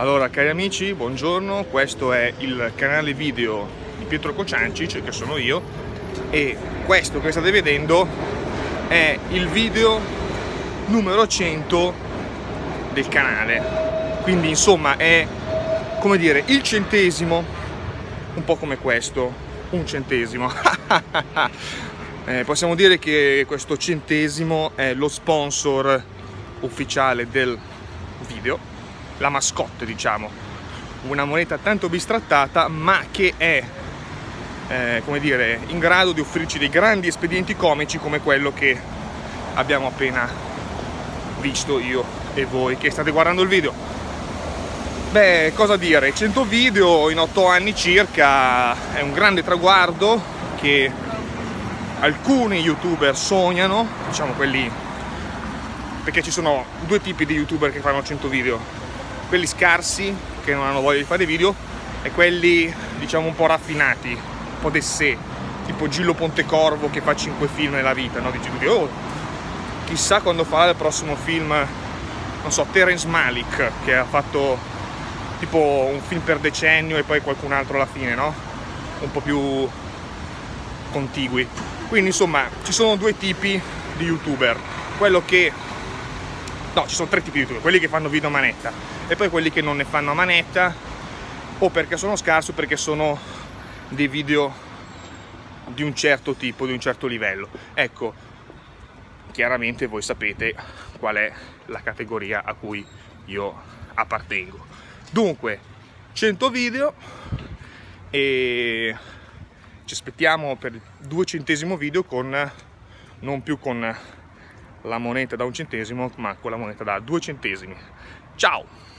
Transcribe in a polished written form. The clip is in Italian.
Allora, cari amici, buongiorno, questo è il canale video di Pietro Kociancic, che sono io, e questo che state vedendo è il video numero 100 del canale. Quindi insomma è, come dire, il centesimo, un po' come questo, un centesimo. Possiamo dire che questo centesimo è lo sponsor ufficiale del video, la mascotte, diciamo, una moneta tanto bistrattata ma che è come dire, in grado di offrirci dei grandi espedienti comici come quello che abbiamo appena visto io e voi che state guardando il video. Beh, cosa dire, 100 video in 8 anni circa è un grande traguardo che alcuni youtuber sognano, diciamo quelli, perché ci sono due tipi di youtuber che fanno 100 video: quelli scarsi che non hanno voglia di fare video e quelli, diciamo, un po' raffinati, un po' d'essè, tipo Gillo Pontecorvo che fa 5 film nella vita, no? Dici, oh, chissà quando farà il prossimo film, non so, Terence Malick, che ha fatto tipo un film per decennio e poi qualcun altro alla fine, no? Un po' più contigui. Quindi insomma ci sono due tipi di youtuber, quello che no, ci sono tre tipi di youtuber: quelli che fanno video a manetta e poi quelli che non ne fanno a manetta, o perché sono scarsi o perché sono dei video di un certo tipo, di un certo livello. Ecco, chiaramente voi sapete qual è la categoria a cui io appartengo. Dunque, 100 video e ci aspettiamo per il 200° video con, non più con la moneta da 1 centesimo, ma con la moneta da 2 centesimi. Ciao!